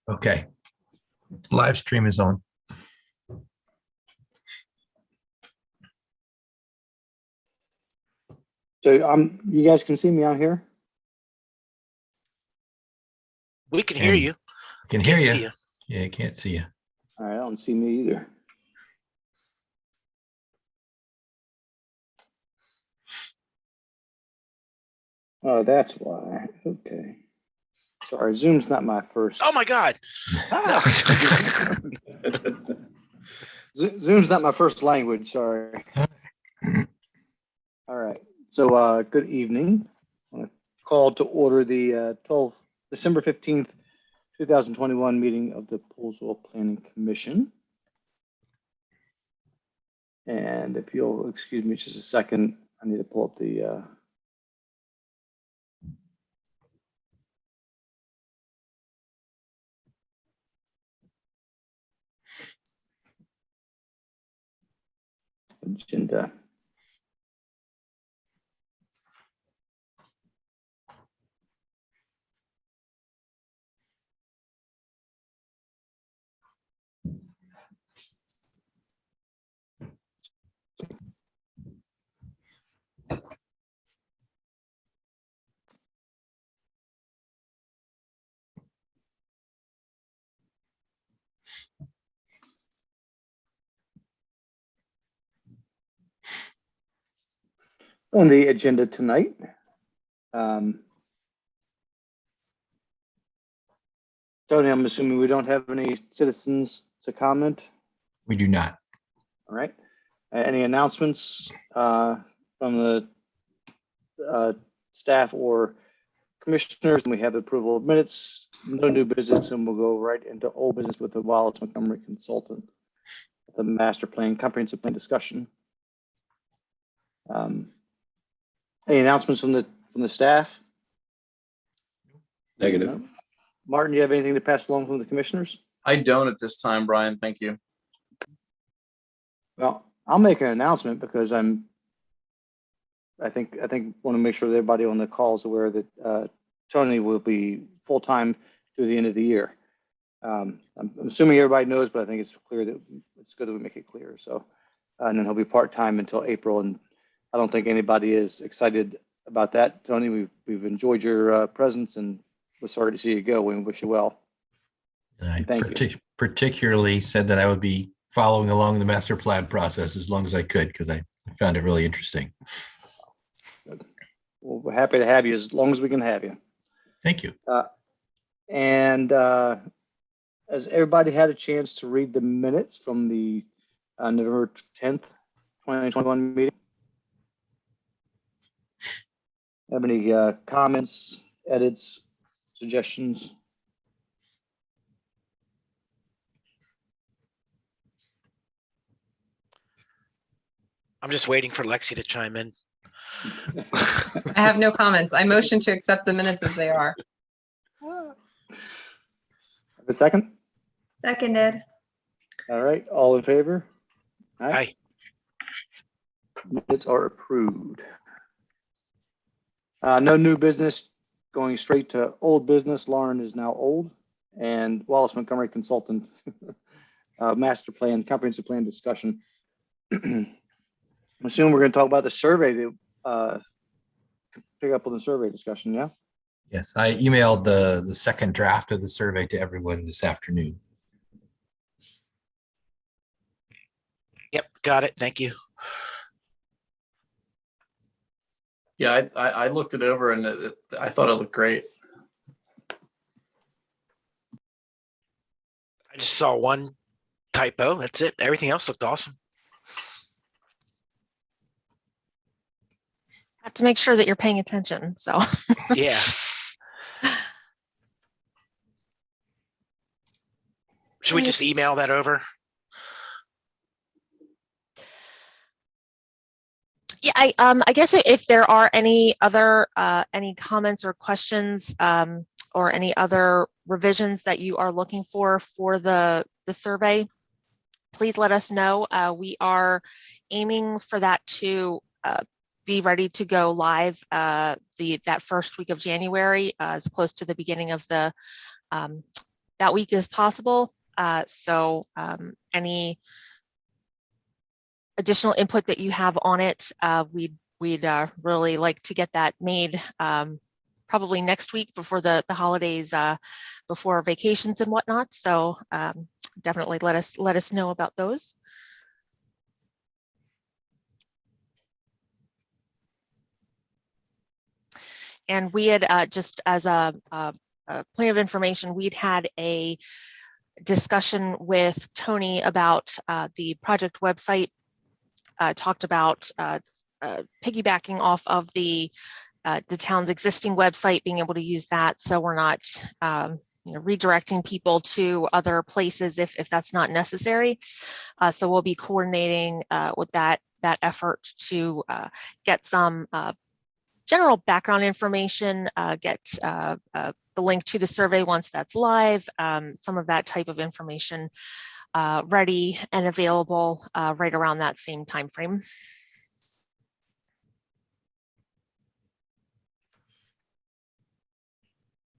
Okay. Live stream is on. So you guys can see me out here? We can hear you. Can hear Can't you. see you. Yeah, I can't see you. All right, I don't see me either. Oh, that's why. Okay. Sorry, Zoom's not my first. Oh my God. Ah. Zoom's not my first language. Sorry. All right. So, good evening. I want to call to order the December 15th, 2021 meeting of the Poolesville Planning Commission. And if you'll excuse me just a second, I need to pull up the agenda. On the agenda tonight, Tony, I'm assuming we don't have any citizens to comment. We do not. All right. Any announcements from the staff or commissioners? And we have approval of minutes, no new business, and we'll go right into old business with the Wallace Montgomery consultant, the master plan, comprehensive plan discussion. Any announcements from the staff? Negative. No? Martin, do you have anything to pass along from the commissioners? I don't at this time, Brian. Thank you. Well, I'll make an announcement because I think want to make sure that everybody on the call is aware that Tony will be full-time through the end of the year. I'm assuming everybody knows, but I think it's clear that it's good that we make it clear. So, and then he'll be part-time until April, and I don't think anybody is excited about that. Tony, we've enjoyed your presence, and we're sorry to see you go. We wish you well. I Thank you. particularly said that I would be following along the master plan process as long as I could, because I found it really interesting. Good. Well, we're happy to have you as long as we can have you. Thank you. Has everybody had a chance to read the minutes from the November 10th, 2021 meeting? Have any comments, edits, suggestions? I'm just waiting for Lexi to chime in. I have no comments. I motion to accept the minutes as they are. Have a second? Seconded. All right, all in favor? Hi. Minutes are approved. No new business, going straight to old business. Lauren is now old, and Wallace Montgomery consultant, master plan, comprehensive plan discussion. I'm assuming we're going to talk about the survey to pick up on the survey discussion. Yeah. Yes, I emailed the second draft of the survey to everyone this afternoon. Yep, got it. Thank you. Yeah, I looked it over and I thought it looked great. I just saw one typo. That's it. Everything else looked awesome. Have to make sure that you're paying attention. So Yeah. Should we just email that over? yeah, I guess if there are any other any comments or questions or any other revisions that you are looking for the survey, please let us know. We are aiming for that to be ready to go live that first week of January, as close to the beginning of the that week as possible. So any additional input that you have on it, we'd really like to get that made probably next week before the holidays, before vacations and whatnot. So definitely let us know about those. And we had just as a point of information, we'd had a discussion with Tony about the project website. Talked about piggybacking off of the town's existing website, being able to use that, so we're not redirecting people to other places if that's not necessary. So we'll be coordinating with that effort to get some general background information, get the link to the survey once that's live, some of that type of information ready and available right around that same time frame.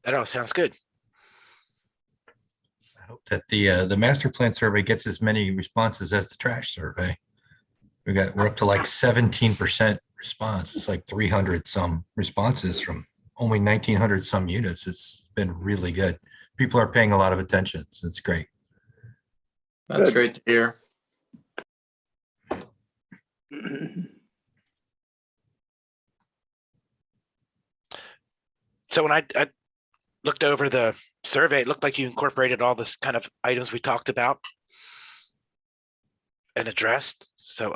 That all sounds good. I hope that the master plan survey gets as many responses as the trash survey. We're up to like 17% response. It's like 300 some responses from only 1,900 some units. It's been really good. People are paying a lot of attention, so it's great. That's Good. great to hear. So when I looked over the survey, it looked like you incorporated all this kind of items we talked about and addressed. So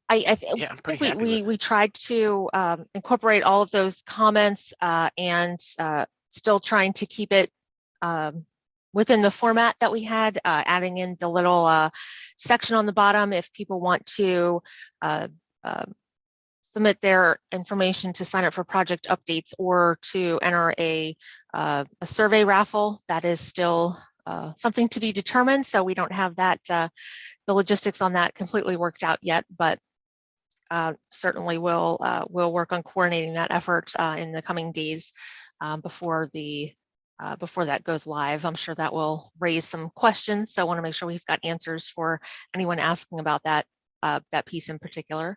I yeah, I'm think pretty happy with it. we tried to incorporate all of those comments and still trying to keep it within the format that we had, adding in the little section on the bottom if people want to submit their information to sign up for project updates or to enter a survey raffle. That is still something to be determined. So we don't have that, the logistics on that completely worked out yet, but certainly we'll work on coordinating that effort in the coming days before that goes live. I'm sure that will raise some questions. So I want to make sure we've got answers for anyone asking about that piece in particular.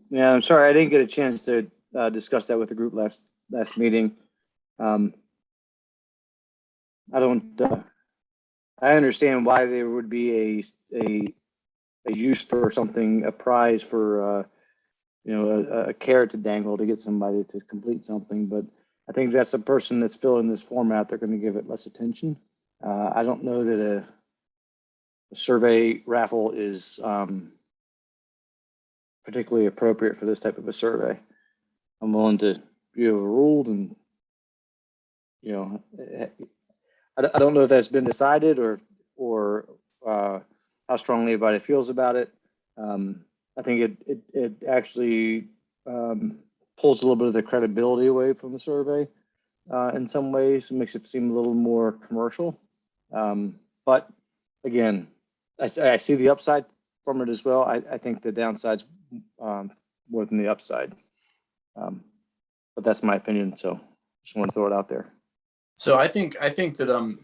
Yeah, I'm sorry, I didn't get a chance to discuss that with the group last meeting. I understand why there would be a use for something, a prize for a carrot to dangle to get somebody to complete something, but I think that's the person that's filling this format, they're going to give it less attention. I don't know that a survey raffle is particularly appropriate for this type of a survey. I'm willing to be overruled, and I don't know if that's been decided or how strongly everybody feels about it. I think it actually pulls a little bit of the credibility away from the survey in some ways. It makes it seem a little more commercial. But again, I see the upside from it as well. I think the downside's more than the upside. But that's my opinion. So just want to throw it out there. So I think that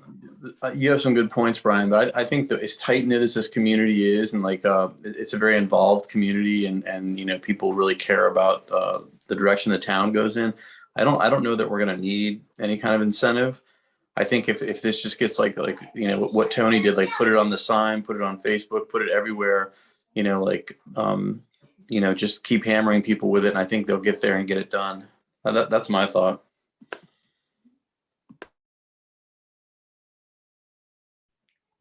you have some good points, Brian, but I think that as tight knit as this community is, and like it's a very involved community, and people really care about the direction the town goes in. I don't know that we're going to need any kind of incentive. I think if this just gets like what Tony did, like put it on the sign, put it on Facebook, put it everywhere, just keep hammering people with it, and I think they'll get there and get it done. That's my thought.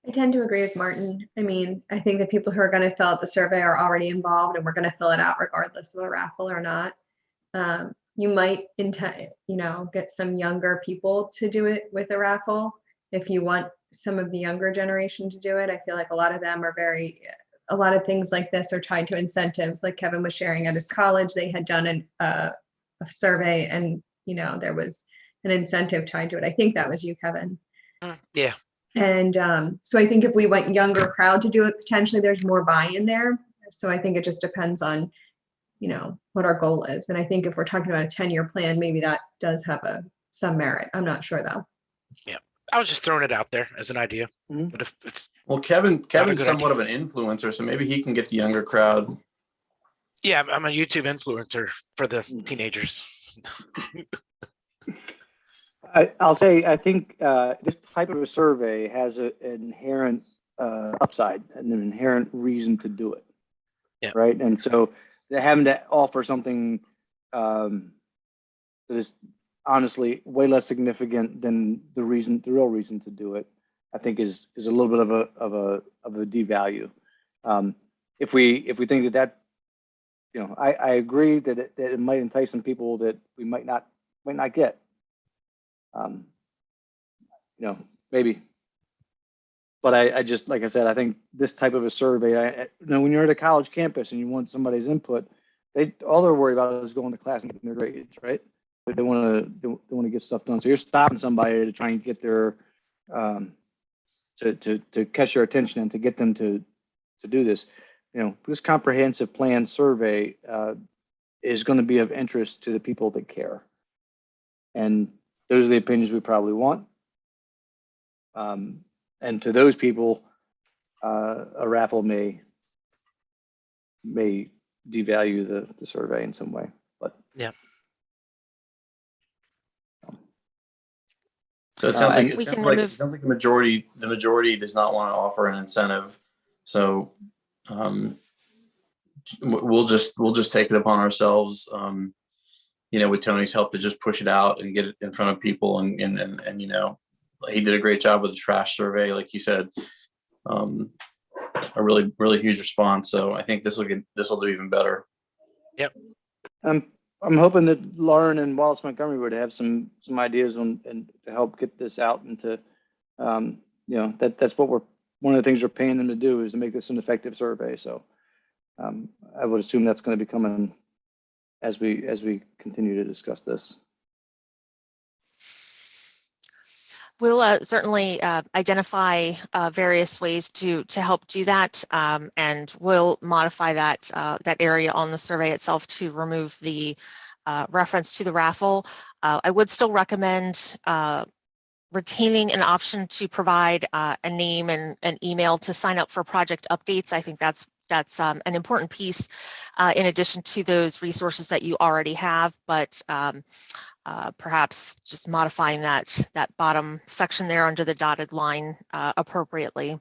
I tend to agree with Martin. I mean, I think the people who are going to fill out the survey are already involved, and we're going to fill it out regardless of a raffle or not. You might get some younger people to do it with a raffle. If you want some of the younger generation to do it, I feel like a lot of them are a lot of things like this are tied to incentives. Like Kevin was sharing at his college, they had done a survey, and there was an incentive tied to it. I think that was you, Kevin. Yeah. And so I think if we went younger crowd to do it, potentially there's more buy-in there. So I think it just depends on what our goal is. And I think if we're talking about a 10-year plan, maybe that does have some merit. I'm not sure though. I was just throwing it out there as an idea. Mhm. But if it's, Well, Kevin's good somewhat idea. of an influencer, so maybe he can get the younger crowd. yeah, I'm a YouTube influencer for the Mm. teenagers. I'll say, I think this type of a survey has an inherent upside and an inherent reason to do it. Yeah. Right. And so they're having to offer something that is honestly way less significant than the real reason to do it, I think is a little bit of a devalue. If we think that, I agree that it might entice some people that we might not get. Maybe. But I just, like I said, I think this type of a survey, when you're at a college campus and you want somebody's input, all they're worried about is going to class and getting their grades, right? But they want to get stuff done. So you're stopping somebody to try and get their, to catch their attention and to get them to do this. This comprehensive plan survey is going to be of interest to the people that care. And those are the opinions we probably want. And to those people, a raffle may devalue the survey in some way. But Yeah. So it sounds like and it sounds like the majority does not want to offer an incentive. So we'll just take it upon ourselves, with Tony's help to just push it out and get it in front of people. And he did a great job with the trash survey, like you said, a really, really huge response. So I think this will do even better. Yep. I'm hoping that Lauren and Wallace Montgomery would have some ideas on and to help get this out and to, that's what one of the things we're paying them to do is to make this an effective survey. So I would assume that's going to be coming as we continue to discuss this. We'll certainly identify various ways to help do that, and we'll modify that area on the survey itself to remove the reference to the raffle. I would still recommend retaining an option to provide a name and an email to sign up for project updates. I think that's an important piece in addition to those resources that you already have, but perhaps just modifying that bottom section there under the dotted line appropriately.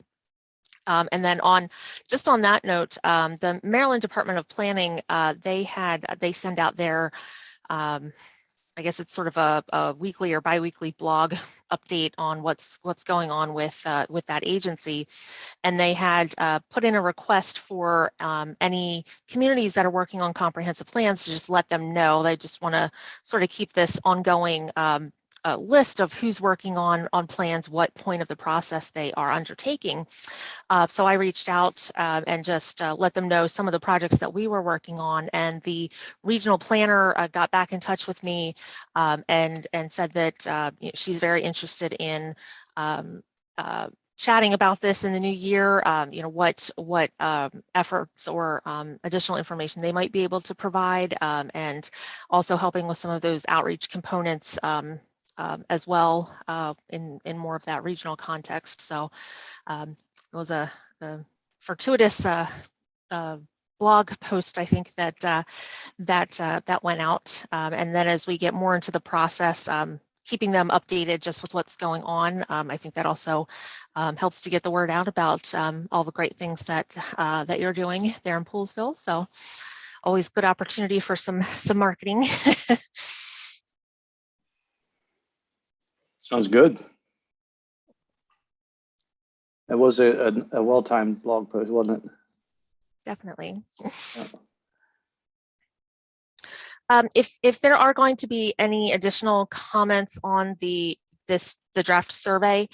And then on that note, the Maryland Department of Planning, they send out their, I guess it's sort of a weekly or biweekly blog update on what's going on with that agency. And they had put in a request for any communities that are working on comprehensive plans to just let them know. They just want to sort of keep this ongoing list of who's working on plans, what point of the process they are undertaking. So I reached out and just let them know some of the projects that we were working on, and the regional planner got back in touch with me and said that she's very interested in chatting about this in the new year, what efforts or additional information they might be able to provide, and also helping with some of those outreach components as well in more of that regional context. So it was a fortuitous blog post, I think, that went out. And then as we get more into the process, keeping them updated just with what's going on, I think that also helps to get the word out about all the great things that you're doing there in Poolesville. So always good opportunity for some marketing. Sounds good. It was a well-timed blog post, wasn't it? Definitely. Yeah. If there are going to be any additional comments on the draft survey,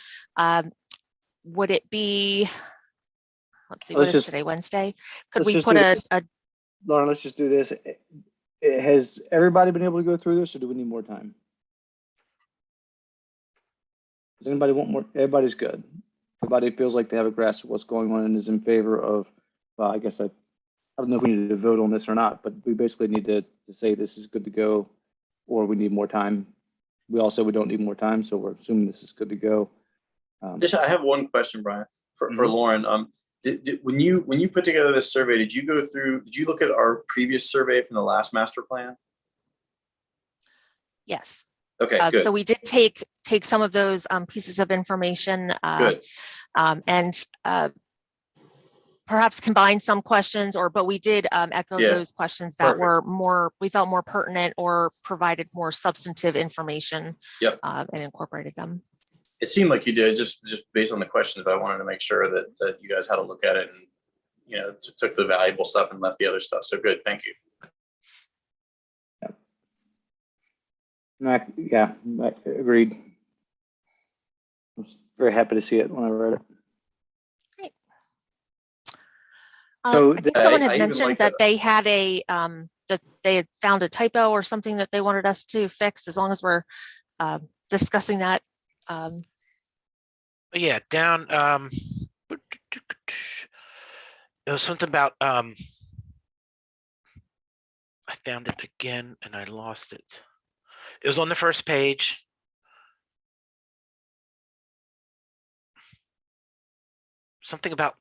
would it be, let's see, what is today, Wednesday? Could we put a Lauren, let's just do this. Has everybody been able to go through this, or do we need more time? Does anybody want more? Everybody's good. Everybody feels like they have a grasp of what's going on and is in favor of, well, I guess don't know if we need to vote on this or not, but we basically need to say this is good to go, or we need more time. We all said we don't need more time, so we're assuming this is good to go. I have one question, Brian, for Mhm. Lauren. When you put together this survey, did you look at our previous survey from the last master plan? Yes. Okay, So good, we did take some of those pieces of information good. and perhaps combine some questions, but we did echo Yeah, those questions that perfect. were we felt more pertinent or provided more substantive information. Yep. And incorporated them. It seemed like you did just based on the questions, but I wanted to make sure that you guys had a look at it and, you know, took the valuable stuff and left the other stuff. So good. Thank you. Yeah, I agreed. I was very happy to see it when I read it. Great. So I think someone I had even mentioned like that they had that they had found a typo or something that they wanted us to fix. As long as we're discussing that. But yeah, down, it was something about, I found it again and I lost it. It was on the first page. Something about,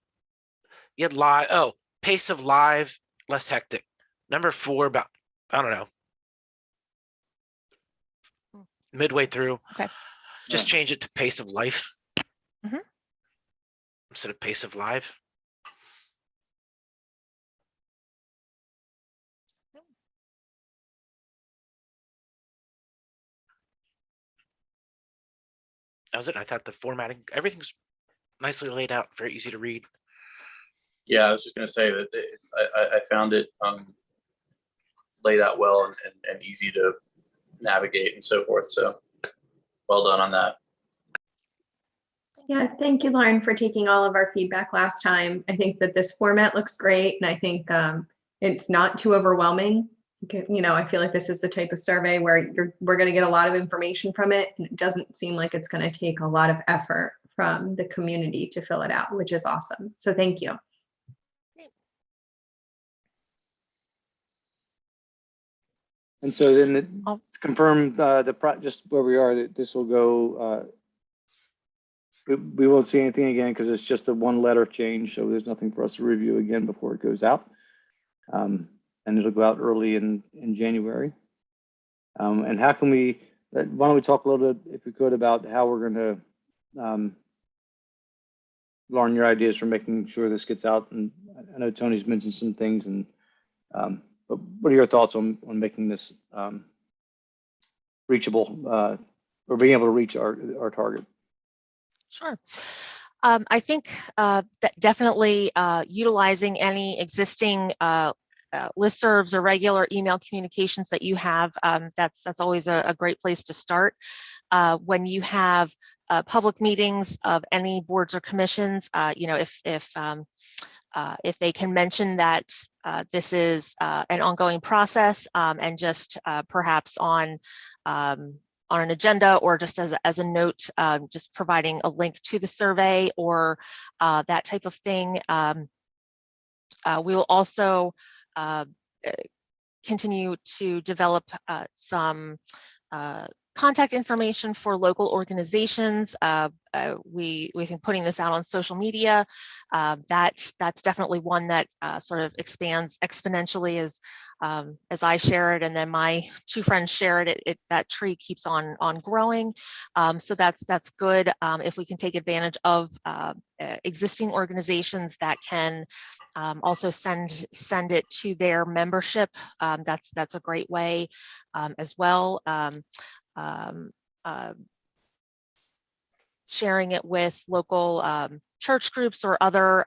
you had live, oh, pace of live, less hectic. Number 4, about, I don't know. Midway through. Okay. Just change it to pace of life. Mhm. Instead of pace of live. That was it. I thought the formatting, everything's nicely laid out, very easy to read. Yeah, I was just going to say that I found it laid out well and easy to navigate and so forth. So well done on that. Yeah, thank you, Lauren, for taking all of our feedback last time. I think that this format looks great, and I think it's not too overwhelming. You know, I feel like this is the type of survey where we're going to get a lot of information from it, and it doesn't seem like it's going to take a lot of effort from the community to fill it out, which is awesome. So thank you. And so then Oh. to confirm just where we are, that this will go. We won't see anything again because it's just a 1-letter change, so there's nothing for us to review again before it goes out. And it'll go out early in January. And how can why don't we talk a little bit, if we could, about how we're going to, Lauren, your ideas for making sure this gets out. And I know Tony's mentioned some things, and but what are your thoughts on making this reachable, or being able to reach our target? Sure. I think that definitely utilizing any existing listservs or regular email communications that you have, that's always a great place to start. When you have public meetings of any boards or commissions, you know, if they can mention that this is an ongoing process, and just perhaps on an agenda, or just as a note, just providing a link to the survey or that type of thing. We will also continue to develop some contact information for local organizations. We've been putting this out on social media. That's definitely one that sort of expands exponentially as I share it, and then my 2 friends share it. That tree keeps on growing. So that's good. If we can take advantage of existing organizations that can also send it to their membership, that's a great way as well. Sharing it with local church groups or other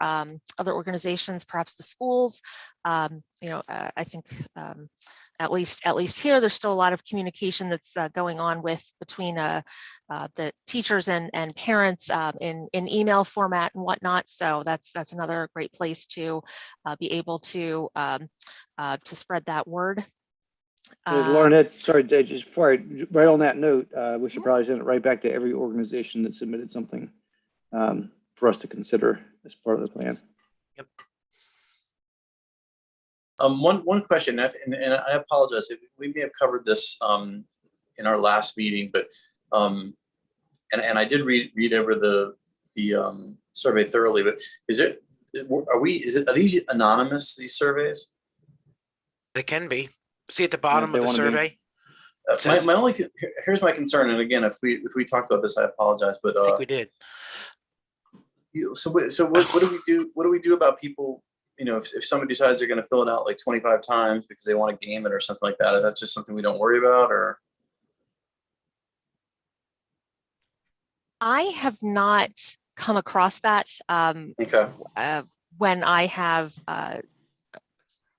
organizations, perhaps the schools. You know, I think at least here, there's still a lot of communication that's going on between the teachers and parents in email format and whatnot. So that's another great place to be able to spread that word. Lauren, sorry, just before right on that note, we should probably send it right back to every organization that submitted something for us to consider as part of the plan. Yep. One question, and I apologize, we may have covered this in our last meeting, but and I did read over the survey thoroughly. But are these anonymous, these surveys? They can be. See at the bottom they of the wanna be. survey? It says- Here's my concern, and again, if we talked about this, I apologize, but I think we did. so what do we do? What do we do about people? You know, if somebody decides they're going to fill it out like 25 times because they want to game it or something like that, is that just something we don't worry about, or? I have not come across that Okay. when I have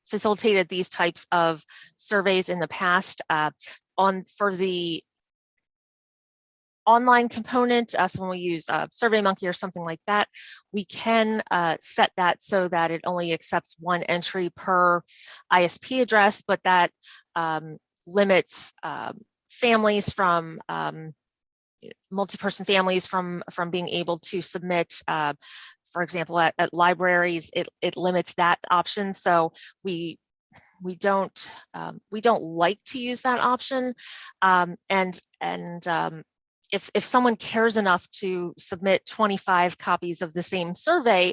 facilitated these types of surveys in the past. For the online component, so when we use SurveyMonkey or something like that, we can set that so that it only accepts one entry per ISP address, but that limits families from multi-person families from being able to submit. For example, at libraries, it limits that option. So we don't like to use that option, if someone cares enough to submit 25 copies of the same survey,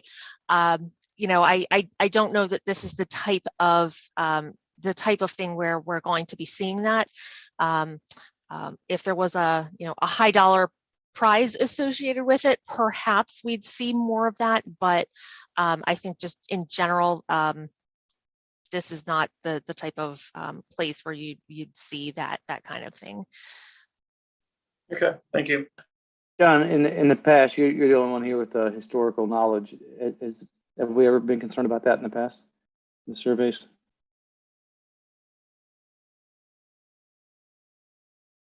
you know, I don't know that this is the type of thing where we're going to be seeing that. If there was a high dollar prize associated with it, perhaps we'd see more of that. But I think just in general, this is not the type of place where you'd see that kind of thing. Okay, thank you. John, in the past, you're the only one here with historical knowledge. Have we ever been concerned about that in the past, the surveys?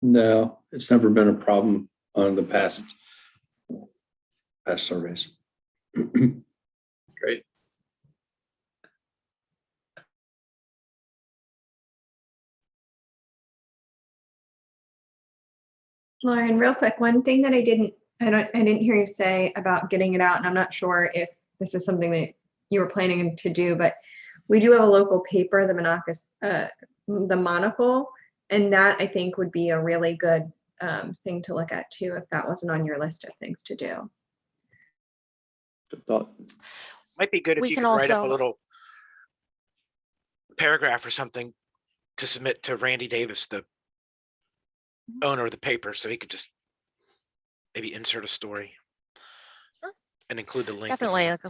No, it's never been a problem on the past surveys. Great. Lauren, real quick, one thing that I didn't hear you say about getting it out, and I'm not sure if this is something that you were planning to do, but we do have a local paper, the Monocle, and that I think would be a really good thing to look at too, if that wasn't on your list of things to do. Might be good if We you can could write up a also- little paragraph or something to submit to Randy Davis, the owner of the paper, so he could just maybe insert a story and include the link. Definitely like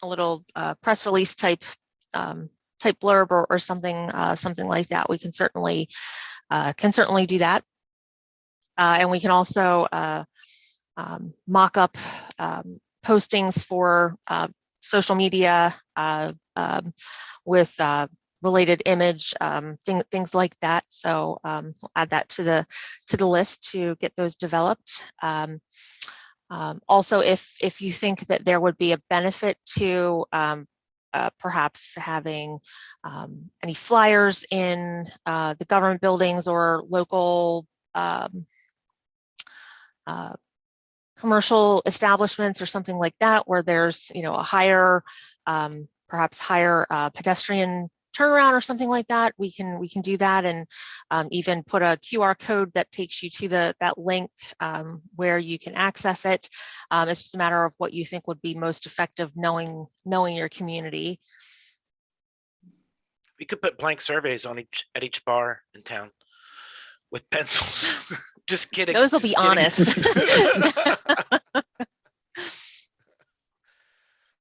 a little press release type blurb or something like that. We can certainly do that, and we can also mock up postings for social media with related image, things like that. So we'll add that to the list to get those developed. Also, if you think that there would be a benefit to perhaps having any flyers in the government buildings or local commercial establishments or something like that, where there's a higher, perhaps higher pedestrian turnaround or something like that, we can do that, and even put a QR code that takes you to that link where you can access it. It's just a matter of what you think would be most effective, knowing your community. We could put blank surveys on at each bar in town with pencils. Just kidding. Those will be honest.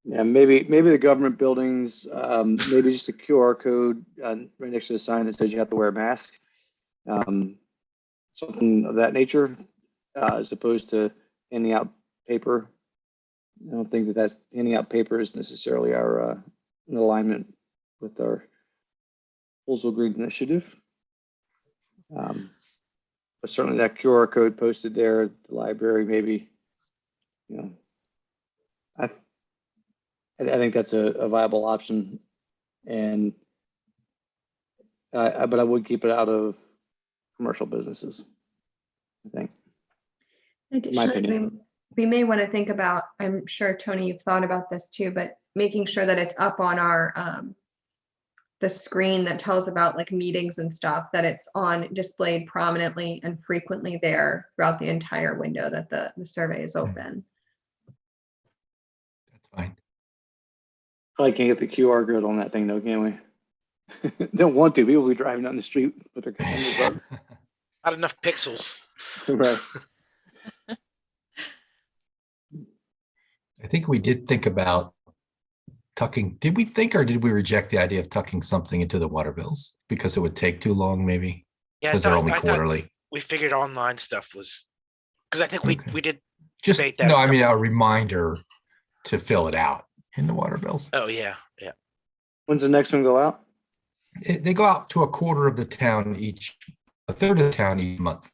Yeah, maybe the government buildings, maybe just a QR code right next to the sign that says you have to wear a mask. Something of that nature, as opposed to handing out paper. I don't think that handing out paper is necessarily our in alignment with our Poolesville Green Initiative. But certainly that QR code posted there at the library, maybe, I think that's a viable option, and but I would keep it out of commercial businesses, I think. Additionally, we may want to think about, I'm sure, Tony, you've thought about this too, but making sure that it's up on our the screen that tells about like meetings and stuff, that it's on displayed prominently and frequently there throughout the entire window that the survey is open. That's fine. Probably can't get the QR code on that thing though, can we? Don't want to. People will be driving down the street with their cameras up. Not enough pixels. Right. I think we did think about tucking. Did we think, or did we reject the idea of tucking something into the water bills because it would take too long, maybe? Yeah, Because they're only I thought quarterly. we figured online stuff was, because I think we Okay. we did Just debate that. no, I mean a reminder to fill it out in the water bills. Oh yeah, yeah. When's the next one go out? They go out to a quarter of the town each, a third of the town each month.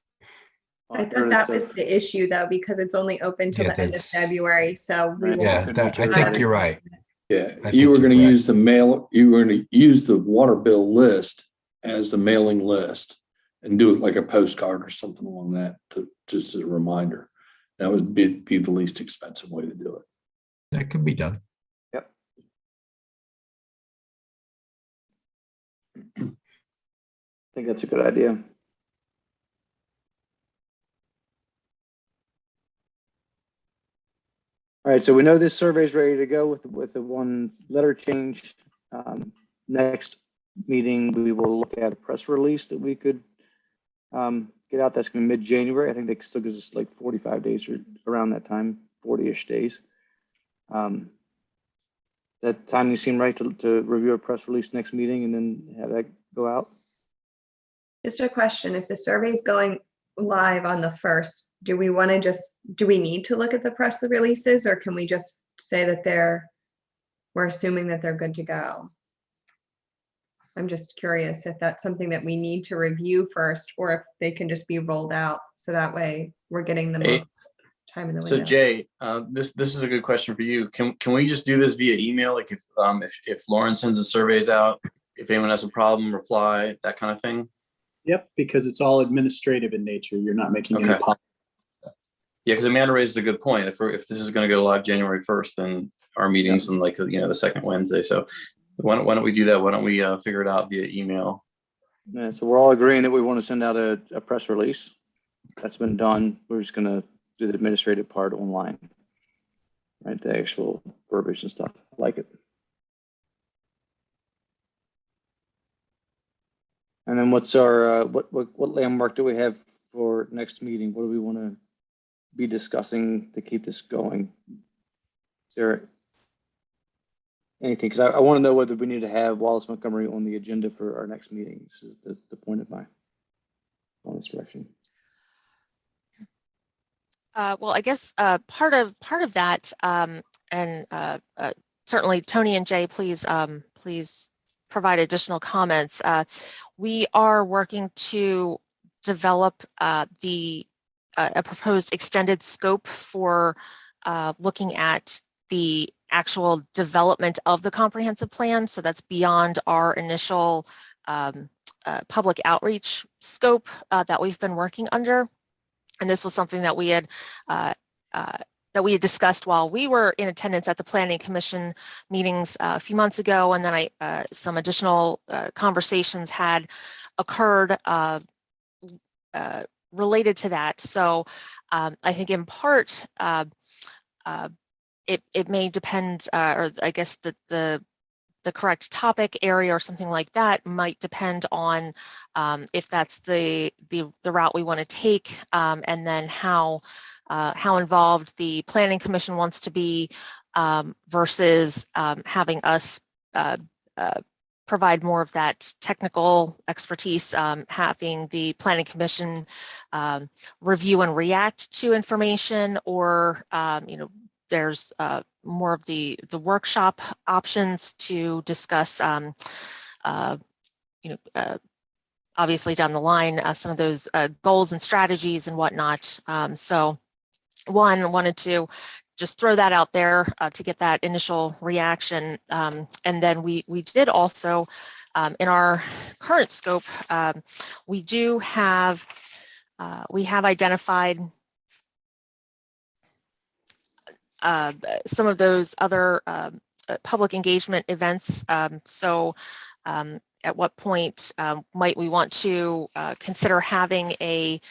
I thought that was the issue though, because it's only open till Yeah, the end of that's- February, so we Right. will. Yeah, I think you're right. Yeah, I you think were going to you're use you were going to use the water bill list as the mailing list and do it like a postcard or something along that, just as a reminder. That would be the least expensive way to do it. That could be done. Yep. I think that's a good idea. All right, so we know this survey is ready to go with the one letter change. Next meeting, we will look at a press release that we could get out. That's going to be mid-January. I think that still gives us like 45 days or around that time, 40-ish days. That time you seem right to review a press release next meeting and then have that go out? Just a question, if the survey is going live on the 1st, do we need to look at the press releases, or can we just say that we're assuming that they're good to go? I'm just curious if that's something that we need to review first, or if they can just be rolled out, so that way we're getting the most time in the window. So Jay, this is a good question for you. Can we just do this via email? Like if Lauren sends the surveys out, if anyone has a problem, reply, that kind of thing? Yep, because it's all administrative in nature. You're not making any Okay. policy. Yeah, because Amanda raises a good point. If this is going to go live January 1st, then our meeting's in like the second Wednesday. So why don't we do that? Why don't we figure it out via email? Yeah, so we're all agreeing that we want to send out a press release. That's been done. We're just going to do the administrative part online, right? The actual verbiage and stuff. I like it. And then what's our what landmark do we have for next meeting? What do we want to be discussing to keep this going? Is there anything? Because I want to know whether we need to have Wallace Montgomery on the agenda for our next meeting. This is the point of my on this direction. Well, I guess part of that, and certainly Tony and Jay, please provide additional comments. We are working to develop a proposed extended scope for looking at the actual development of the comprehensive plan. So that's beyond our initial public outreach scope that we've been working under. And this was something that we had discussed while we were in attendance at the Planning Commission meetings a few months ago, and then some additional conversations had occurred related to that. So I think in part it may depend, or I guess the correct topic area or something like that might depend on if that's the route we want to take, and then how involved the Planning Commission wants to be versus having us provide more of that technical expertise, having the Planning Commission review and react to information, or there's more of the workshop options to discuss, obviously down the line, some of those goals and strategies and whatnot. So wanted to just throw that out there to get that initial reaction. And then we did also, in our current scope, we have identified some of those other public engagement events. So at what point might we want to consider having a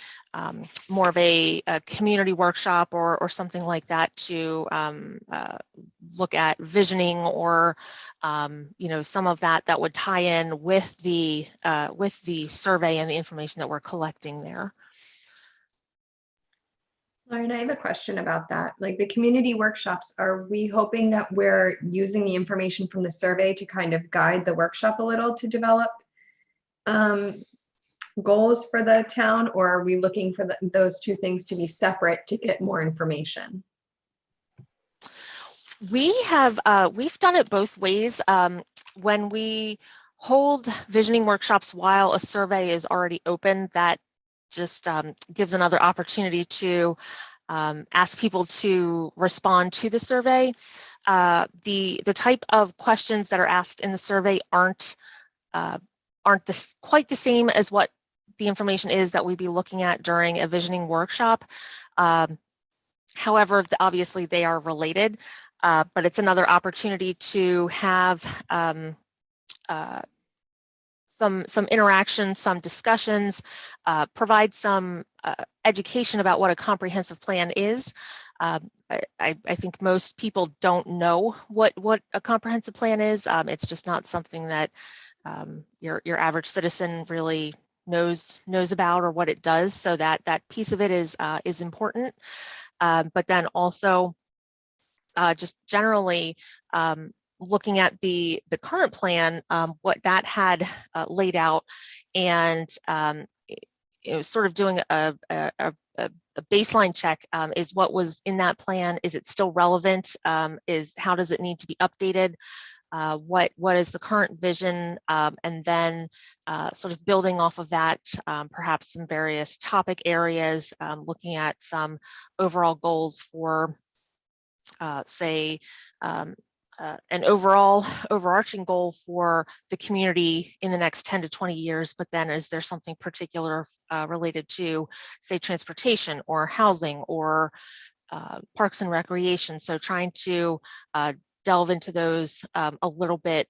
more of a community workshop or something like that to look at visioning or some of that would tie in with the survey and the information that we're collecting there. Lauren, I have a question about that. Like the community workshops, are we hoping that we're using the information from the survey to kind of guide the workshop a little to develop goals for the town, or are we looking for those two things to be separate to get more information? We've done it both ways. When we hold visioning workshops while a survey is already open, that just gives another opportunity to ask people to respond to the survey. The type of questions that are asked in the survey aren't quite the same as what the information is that we'd be looking at during a visioning workshop. However, obviously they are related, but it's another opportunity to have some interaction, some discussions, provide some education about what a comprehensive plan is. I think most people don't know what a comprehensive plan is. It's just not something that your average citizen really knows about or what it does. So that piece of it is important. But then also just generally looking at the current plan, what that had laid out, and sort of doing a baseline check. Is what was in that plan, is it still relevant? How does it need to be updated? What is the current vision? And then sort of building off of that, perhaps some various topic areas, looking at some overall goals for say an overarching goal for the community in the next 10 to 20 years, but then is there something particular related to, say, transportation or housing or parks and recreation? So trying to delve into those a little bit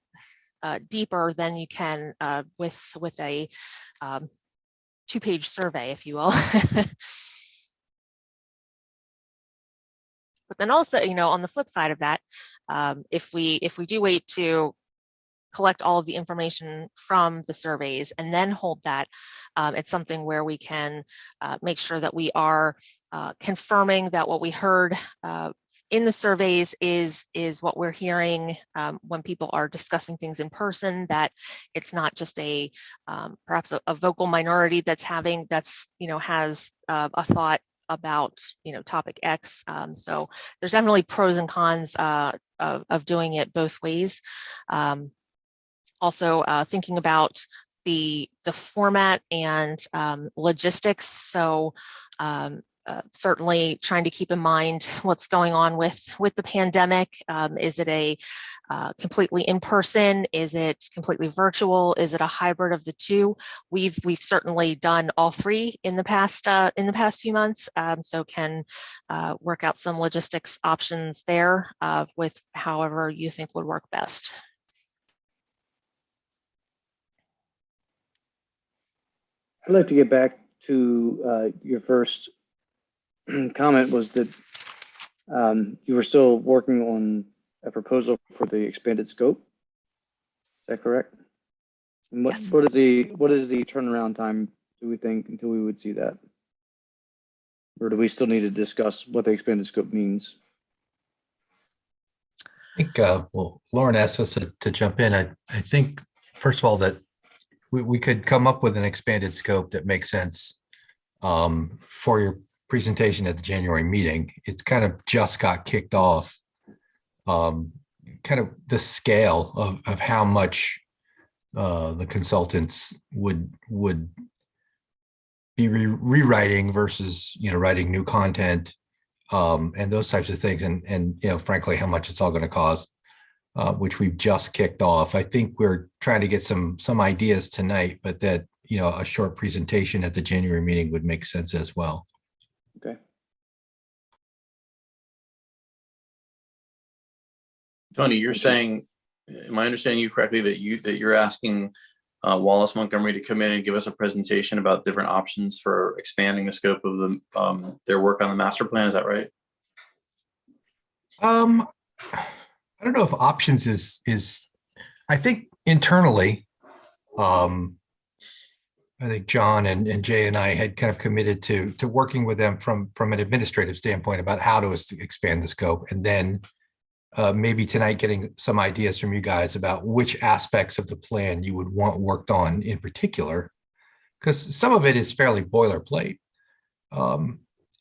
deeper than you can with a 2-page survey, if you will. But then also, on the flip side of that, if we do wait to collect all of the information from the surveys and then hold that, it's something where we can make sure that we are confirming that what we heard in the surveys is what we're hearing when people are discussing things in person, that it's not just a perhaps a vocal minority has a thought about topic X. So there's definitely pros and cons of doing it both ways. Also thinking about the format and logistics. So certainly trying to keep in mind what's going on with the pandemic. Is it a completely in person? Is it completely virtual? Is it a hybrid of the two? We've certainly done all three in the past few months. So can work out some logistics options there with however you think would work best. I'd like to get back to your first comment, was that you were still working on a proposal for the expanded scope. Is that correct? And what Yes. what is the turnaround time, do we think, until we would see that? Or do we still need to discuss what the expanded scope means? I think, well, Lauren asked us to jump in. I think, first of all, that we could come up with an expanded scope that makes sense for your presentation at the January meeting. It's kind of just got kicked off. Kind of the scale of how much the consultants would be rewriting versus writing new content and those types of things, and frankly how much it's all going to cost, which we've just kicked off. I think we're trying to get some ideas tonight, but that a short presentation at the January meeting would make sense as well. Okay. Tony, you're saying am I understanding you correctly that you're asking Wallace Montgomery to come in and give us a presentation about different options for expanding the scope of the their work on the master plan? Is that right? I don't know if options is, I think internally, I think John and Jay and I had kind of committed to working with them from an administrative standpoint about how to expand the scope, and then maybe tonight getting some ideas from you guys about which aspects of the plan you would want worked on in particular, because some of it is fairly boilerplate.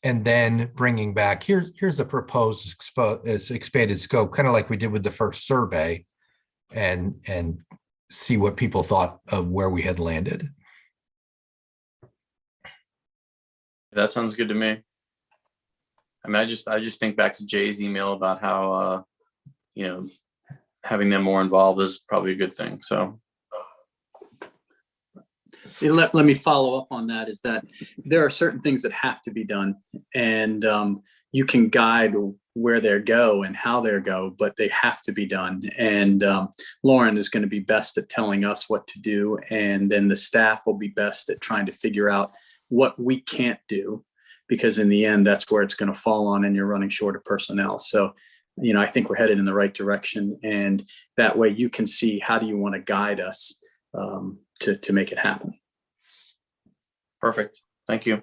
And then bringing back, here's the proposed expanded scope, kind of like we did with the first survey, and see what people thought of where we had landed. That sounds good to me. I mean, I just think back to Jay's email about how you know, having them more involved is probably a good thing. So Let me follow up on that, is that there are certain things that have to be done, and you can guide where they go and how they go, but they have to be done. And Lauren is going to be best at telling us what to do, and then the staff will be best at trying to figure out what we can't do, because in the end, that's where it's going to fall on, and you're running short of personnel. So, you know, I think we're headed in the right direction, and that way you can see how do you want to guide us to make it happen. perfect. Thank you.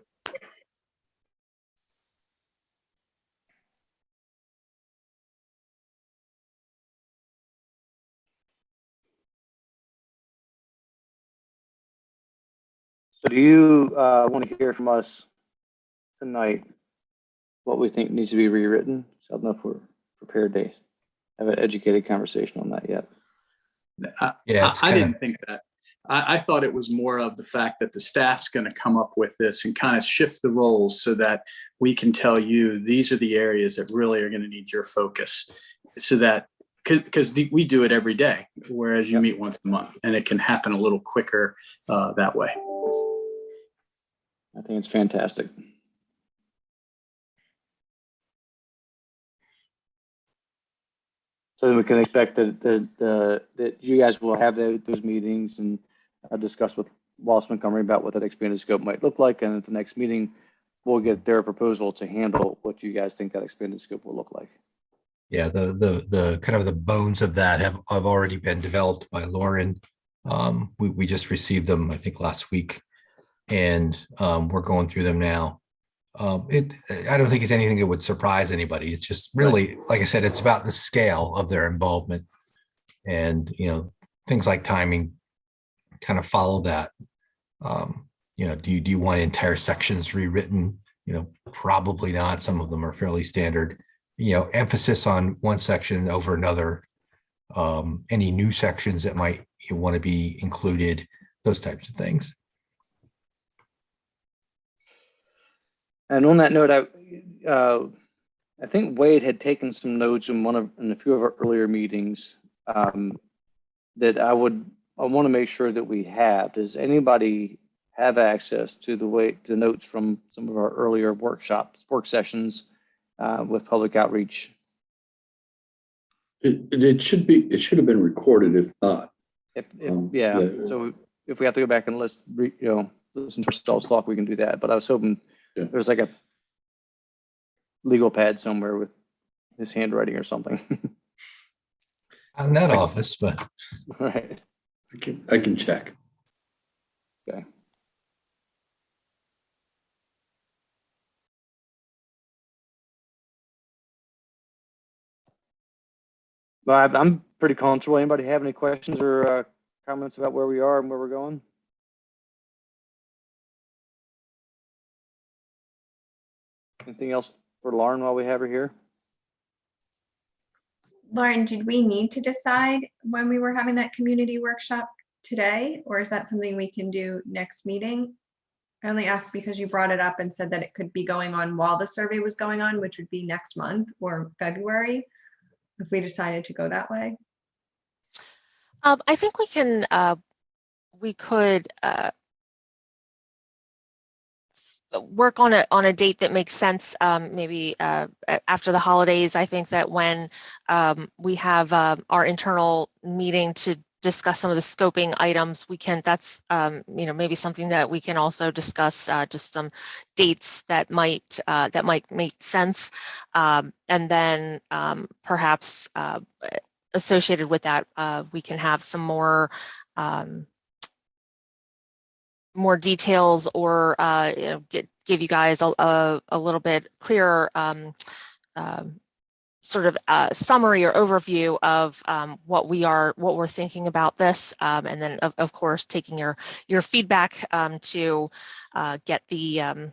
So do you want to hear from us tonight what we think needs to be rewritten? So I don't know if we're prepared to have an educated conversation on that yet. Yeah, I didn't think that. I thought it was more of the fact that the staff's going to come up with this and kind of shift the roles so that we can tell you these are the areas that really are going to need your focus, so that because we do it every day, whereas you meet once a month, and it can happen a little quicker that way. I think it's fantastic. So then we can expect that you guys will have those meetings and discuss with Wallace Montgomery about what that expanded scope might look like. And at the next meeting, we'll get their proposal to handle what you guys think that expanded scope will look like. Yeah, the kind of the bones of that have already been developed by Lauren. We just received them, I think, last week, and we're going through them now. I don't think it's anything that would surprise anybody. It's just really, like I said, it's about the scale of their involvement, and you know, things like timing kind of follow that. You know, do you want entire sections rewritten? You know, probably not. Some of them are fairly standard. You know, emphasis on one section over another. Any new sections that might want to be included, those types of things. And on that note, I think Wade had taken some notes in a few of our earlier meetings that I want to make sure that we have. Does anybody have access to the notes from some of our earlier work sessions with public outreach? It should have been recorded if not. So if we have to go back and listen to ourselves talk, we can do that. But I was hoping there's like a legal pad somewhere with his handwriting or something. Not in that office, but right. I can check. Okay. Well, I'm pretty comfortable. Anybody have any questions or comments about where we are and where we're going? Anything else for Lauren while we have her here? Lauren, did we need to decide when we were having that community workshop today, or is that something we can do next meeting? I only asked because you brought it up and said that it could be going on while the survey was going on, which would be next month or February, if we decided to go that way. I think we could work on a date that makes sense, maybe after the holidays. I think that when we have our internal meeting to discuss some of the scoping items, that's maybe something that we can also discuss, just some dates that might make sense. And then perhaps associated with that, we can have some more details, or give you guys a little bit clearer sort of summary or overview of what we're thinking about this, and then of course taking your feedback to get the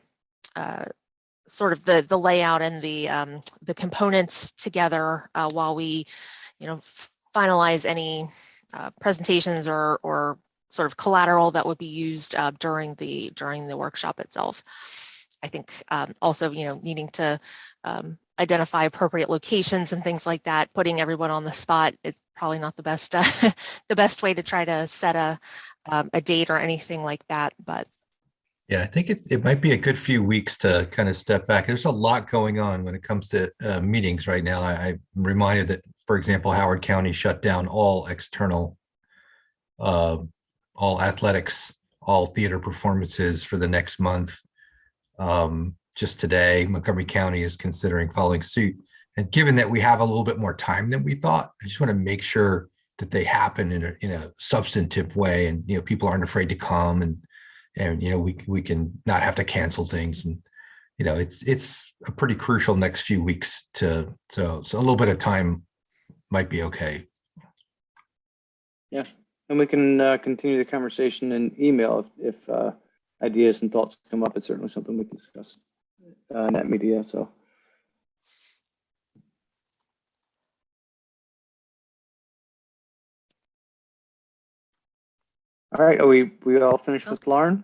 sort of the layout and the components together, while we finalize any presentations or sort of collateral that would be used during the workshop itself. I think also needing to identify appropriate locations and things like that. Putting everyone on the spot, it's probably not the best the best way to try to set a date or anything like that. But yeah, I think it might be a good few weeks to kind of step back. There's a lot going on when it comes to meetings right now. I'm reminded that, for example, Howard County shut down all external, all athletics, all theater performances for the next month. Just today, Montgomery County is considering following suit. And given that we have a little bit more time than we thought, I just want to make sure that they happen in a substantive way, and people aren't afraid to come, and we can not have to cancel things. And it's a pretty crucial next few weeks so a little bit of time might be okay. Yeah, and we can continue the conversation in email if ideas and thoughts come up. It's certainly something we can discuss in that media. So. All right, are we all finished with Lauren?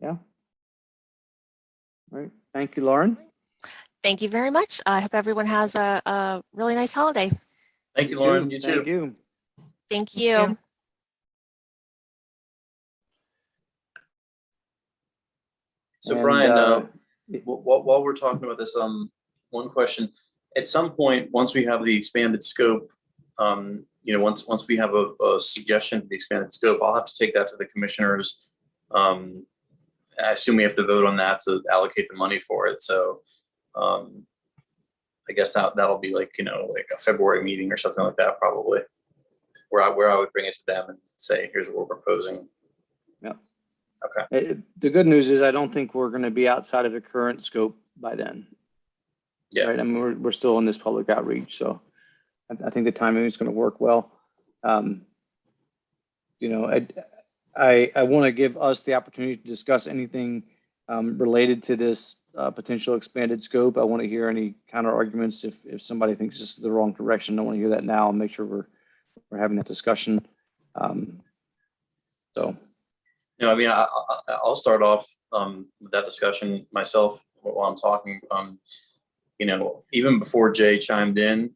Yeah. All right, thank you, Lauren. thank you very much. I hope everyone has a really nice holiday. Thank you, Lauren. You too. Thank you. Thank you. So And, Brian, while we're talking about this, one question: at some point, once we have the expanded scope, once we have a suggestion for the expanded scope, I'll have to take that to the commissioners. I assume we have to vote on that to allocate the money for it. So I guess that'll be like a February meeting or something like that, probably, where I would bring it to them and say, here's what we're proposing. Yeah. Okay. The good news is I don't think we're going to be outside of the current scope by then. Yeah. Right. I mean, we're still in this public outreach, so I think the timing is going to work well. I want to give us the opportunity to discuss anything related to this potential expanded scope. I want to hear any counter arguments. If somebody thinks this is the wrong direction, I want to hear that now and make sure we're having that discussion. I mean, I'll start off with that discussion myself while I'm talking. Even before Jay chimed in,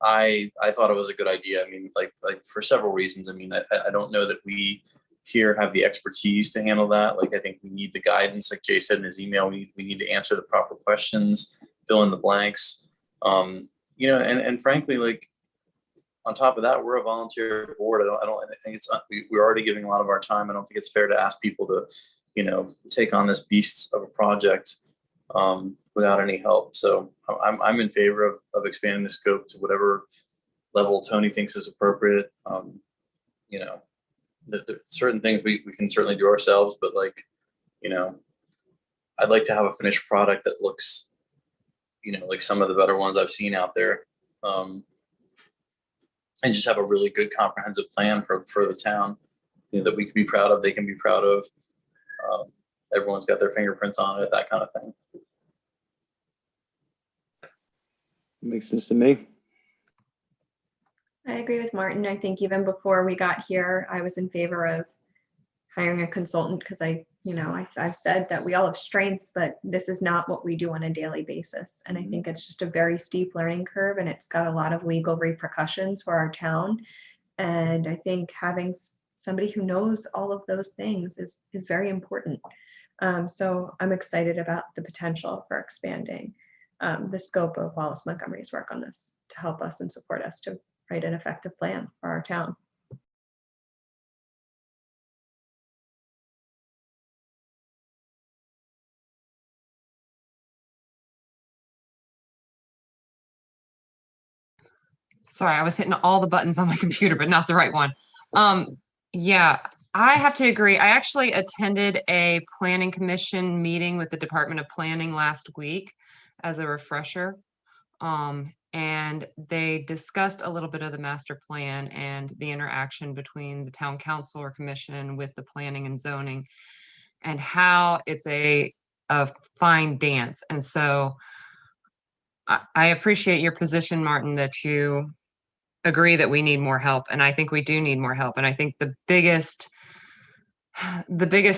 I thought it was a good idea. I mean, like for several reasons. I mean, I don't know that we here have the expertise to handle that. Like, I think we need the guidance, like Jay said in his email. We need to answer the proper questions, fill in the blanks. And frankly, like, on top of that, we're a volunteer board. I think we're already giving a lot of our time. I don't think it's fair to ask people to, take on this beast of a project without any help. So I'm in favor of expanding the scope to whatever level Tony thinks is appropriate. The certain things we can certainly do ourselves, but I'd like to have a finished product that looks, like some of the better ones I've seen out there. And just have a really good comprehensive plan for the town, that we can be proud of, they can be proud of. Everyone's got their fingerprints on it, that kind of thing. Makes sense to me. I agree with Martin. I think even before we got here, I was in favor of hiring a consultant because I've said that we all have strengths, but this is not what we do on a daily basis. And I think it's just a very steep learning curve, and it's got a lot of legal repercussions for our town. And I think having somebody who knows all of those things is very important. So I'm excited about the potential for expanding the scope of Wallace Montgomery's work on this to help us and support us to write an effective plan for our town. Sorry, I was hitting all the buttons on my computer, but not the right one. Yeah, I have to agree. I actually attended a planning commission meeting with the Department of Planning last week as a refresher. And they discussed a little bit of the master plan and the interaction between the town council or commission with the planning and zoning and how it's a fine dance. And so I appreciate your position, Martin, that you agree that we need more help. And I think we do need more help. And I think the biggest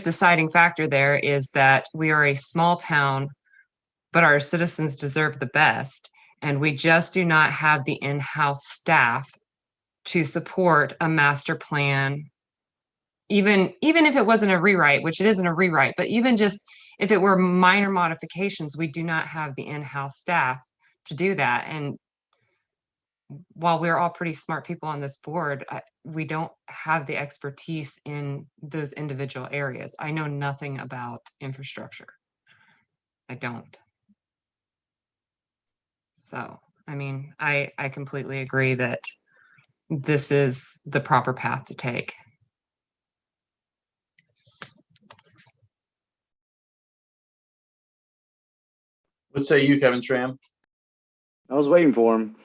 deciding factor there is that we are a small town, but our citizens deserve the best. And we just do not have the in-house staff to support a master plan. Even if it wasn't a rewrite, which it isn't a rewrite, but even just if it were minor modifications, we do not have the in-house staff to do that. And while we're all pretty smart people on this board, we don't have the expertise in those individual areas. I know nothing about infrastructure. I don't. So, I mean, I completely agree that this is the proper path to take. What say you, Kevin Tram? I was waiting for him.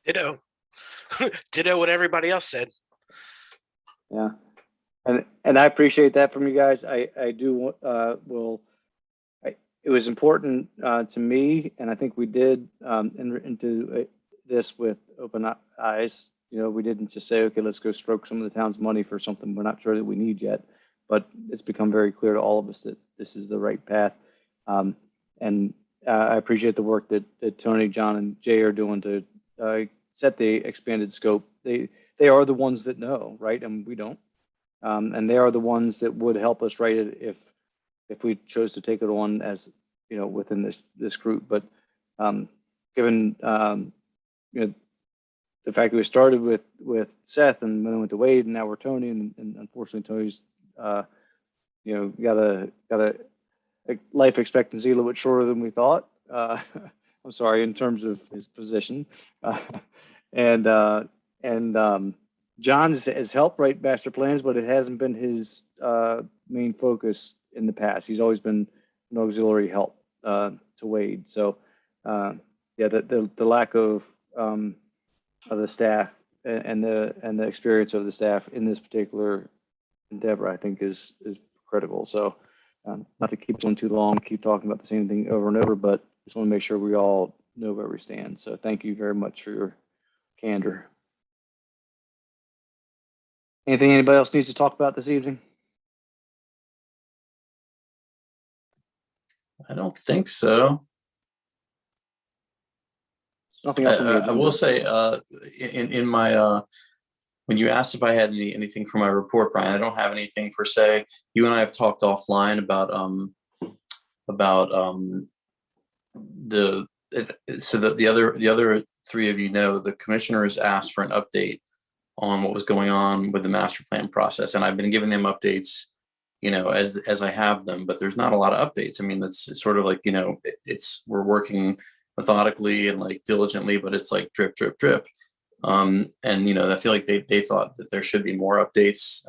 Ditto. Ditto what everybody else said. Yeah. And I appreciate that from you guys. I do, it was important to me, and I think we did into this with open eyes. You know, we didn't just say, okay, let's go stroke some of the town's money for something we're not sure that we need yet, but it's become very clear to all of us that this is the right path. And I appreciate the work that Tony, John, and Jay are doing to set the expanded scope. They are the ones that know, right? And we don't. And they are the ones that would help us write it if we chose to take it on as, you know, within this group. But given you know, the fact that we started with Seth and then went to Wade and now we're Tony, and unfortunately Tony's you know, got a life expectancy a little bit shorter than we thought. I'm sorry, in terms of his position. And John has helped write master plans, but it hasn't been his main focus in the past. He's always been an auxiliary help to Wade. So yeah, the lack of the staff and the experience of the staff in this particular endeavor, I think is critical. So not to keep on too long, keep talking about the same thing over and over, but just want to make sure we all know where we stand. So thank you very much for your candor. Anything anybody else needs to talk about this evening? I don't think so. Nothing else. I will say, in my when you asked if I had anything for my report, Brian, I don't have anything per se. You and I have talked offline about the other three of you know the commissioners asked for an update on what was going on with the master plan process, and I've been giving them updates, you know, as I have them, but there's not a lot of updates. I mean, it's sort of like, you know, we're working methodically and like diligently, but it's like drip, drip, drip. And, you know, I feel like they thought that there should be more updates.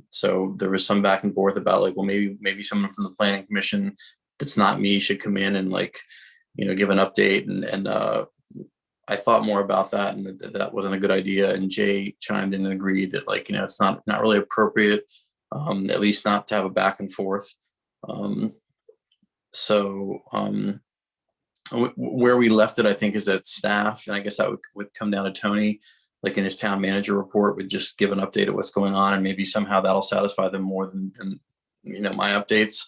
So there was some back and forth about like, well, maybe someone from the planning commission that's not me should come in and like, you know, give an update. And I thought more about that, and that wasn't a good idea. And Jay chimed in and agreed that, like, you know, it's not really appropriate, at least not to have a back and forth. Where we left it, I think, is that staff, and I guess that would come down to Tony, like in his town manager report, would just give an update of what's going on, and maybe somehow that'll satisfy them more than you know, my updates.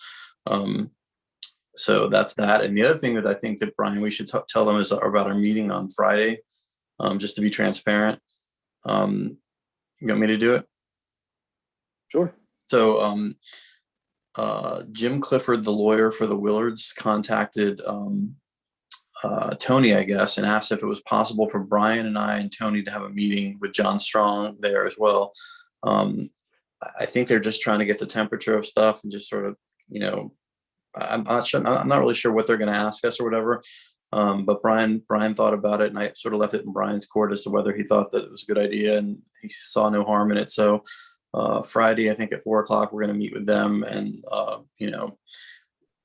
So that's that. And the other thing that I think that, Brian, we should tell them is about our meeting on Friday, just to be transparent. You want me to do it? Sure. So Jim Clifford, the lawyer for the Willards, contacted Tony, I guess, and asked if it was possible for Brian and I and Tony to have a meeting with John Strong there as well. I think they're just trying to get the temperature of stuff and just sort of, I'm not sure. I'm not really sure what they're going to ask us or whatever. But Brian thought about it, and I sort of left it in Brian's court as to whether he thought that it was a good idea, and he saw no harm in it. So Friday, I think at 4:00, we're going to meet with them, and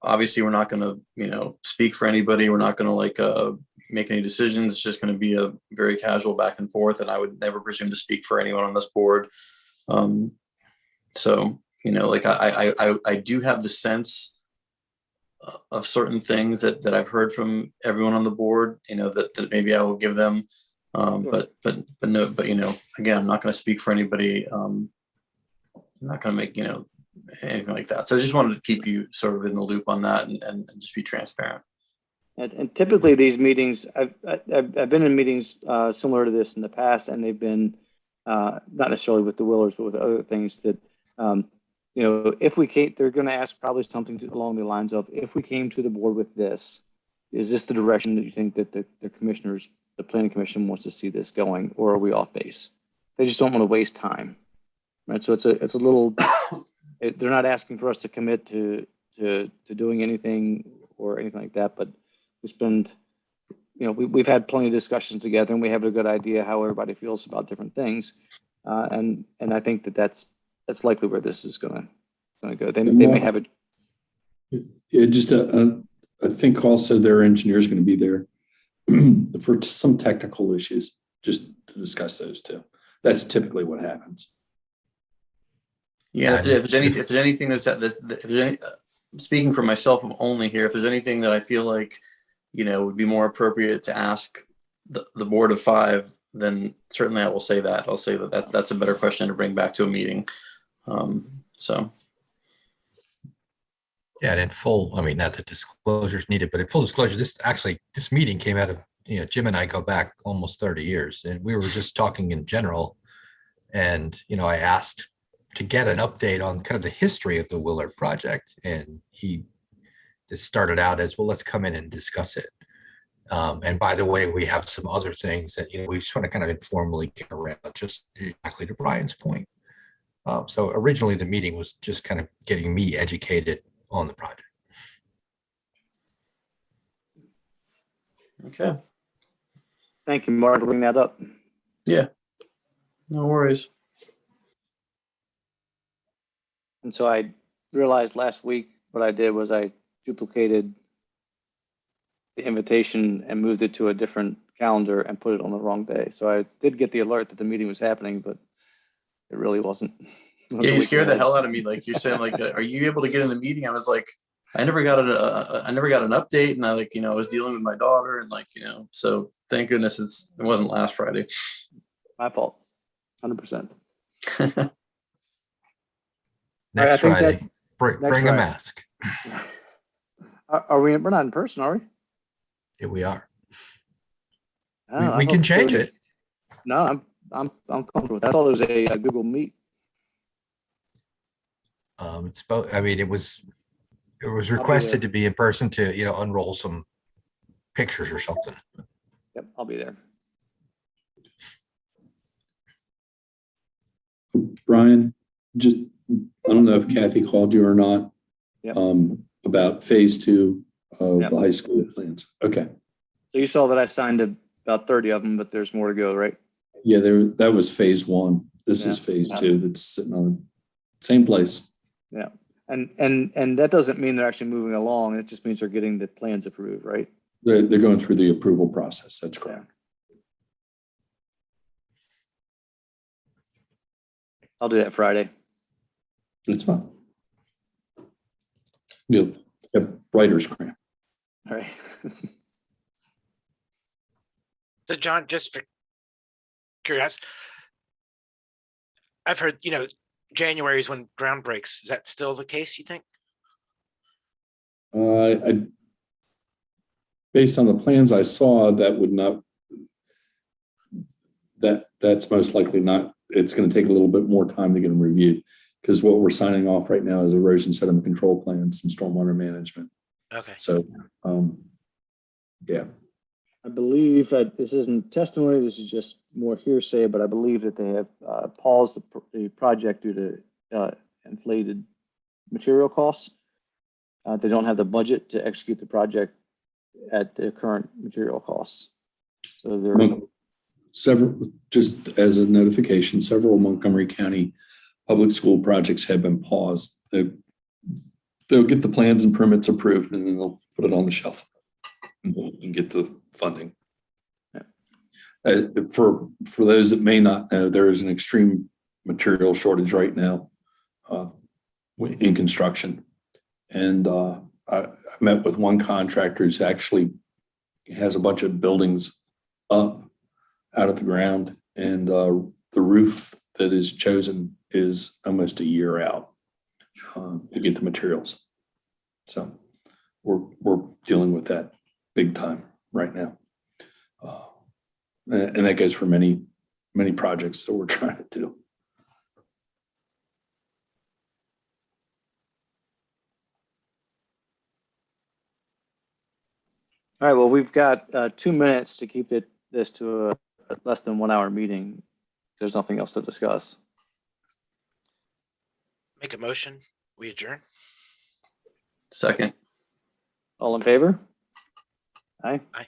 obviously we're not going to speak for anybody. We're not going to make any decisions. It's just going to be a very casual back and forth, and I would never presume to speak for anyone on this board. So I do have the sense of certain things that I've heard from everyone on the board, that maybe I will give them. But again, I'm not going to speak for anybody. I'm not going to make, anything like that. So I just wanted to keep you sort of in the loop on that and just be transparent. And typically these meetings, I've been in meetings similar to this in the past, and they've been not necessarily with the Willards, but with other things that, if we came, they're going to ask probably something along the lines of, if we came to the board with this, is this the direction that you think that the commissioners, the planning commission wants to see this going, or are we off base? They just don't want to waste time, right? So it's a little, they're not asking for us to commit to doing anything or anything like that, but we spend, we've had plenty of discussions together, and we have a good idea how everybody feels about different things. And I think that's likely where this is going to go. They may have it. Yeah, just I think also their engineer is going to be there for some technical issues, just to discuss those too. That's typically what happens. Yeah, if there's anything if there's any, speaking for myself only here, if there's anything that I feel like, would be more appropriate to ask the board of 5, then certainly I will say that. I'll say that's a better question to bring back to a meeting. So. Yeah, and in full, not that disclosure is needed, but in full disclosure, this meeting came out of, Jim and I go back almost 30 years, and we were just talking in general. And, I asked to get an update on kind of the history of the Willard project. And he just started out as, well, let's come in and discuss it. And by the way, we have some other things that, we just want to kind of informally get around, just exactly to Brian's point. So originally the meeting was just kind of getting me educated on the project. Okay. Thank you, Mark, for bringing that up. Yeah, no worries. And so I realized last week what I did was I duplicated the invitation and moved it to a different calendar and put it on the wrong day. So I did get the alert that the meeting was happening, but it really wasn't. Yeah, you scared the hell out of me. Like, you're saying, like, are you able to get in the meeting? I was like, I never got an update, and I was dealing with my daughter, and so thank goodness it wasn't last Friday. My fault, 100%. Next Friday, bring a mask. We're not in person, are we? Yeah, we are. Oh, we can change it. No, I'm comfortable with that. I thought it was a Google Meet. It's both. It was requested to be in person to unroll some pictures or something. Yep, I'll be there. Brian, just, I don't know if Kathy called you or not. Yep. About phase 2 of Yep. the high school plans. Okay. So you saw that I signed about 30 of them, but there's more to go, right? Yeah, that was phase 1. This is Yeah. phase 2 that's sitting on the same place. Yeah. And that doesn't mean they're actually moving along. It just means they're getting the plans approved, right? They're going through the approval process. That's correct. I'll do that Friday. That's fine. You'll have writer's cramp. All right. So John, just for curiosity, I've heard, January is when ground breaks. Is that still the case, you think? Based on the plans I saw, that would not, that's most likely not, it's going to take a little bit more time to get them reviewed, Because what we're signing off right now is erosion sediment control plans and stormwater management. Okay. So, yeah. I believe that this isn't testimony, this is just more hearsay, but I believe that they have paused the project due to inflated material costs. They don't have the budget to execute the project at the current material costs. So they're Several, just as a notification, several Montgomery County public school projects have been paused. They'll get the plans and permits approved, and then they'll put it on the shelf and get the funding. For those that may not know, there is an extreme material shortage right now in construction. And I met with one contractor who's actually has a bunch of buildings up out of the ground, and the roof that is chosen is almost a year out to get the materials. So we're dealing with that big time right now. And that goes for many projects that we're trying to do. all right. Well, we've got 2 minutes to keep this to a less than 1 hour meeting. There's nothing else to discuss. Make a motion. We adjourn. Second. All in favor? Aye. Aye.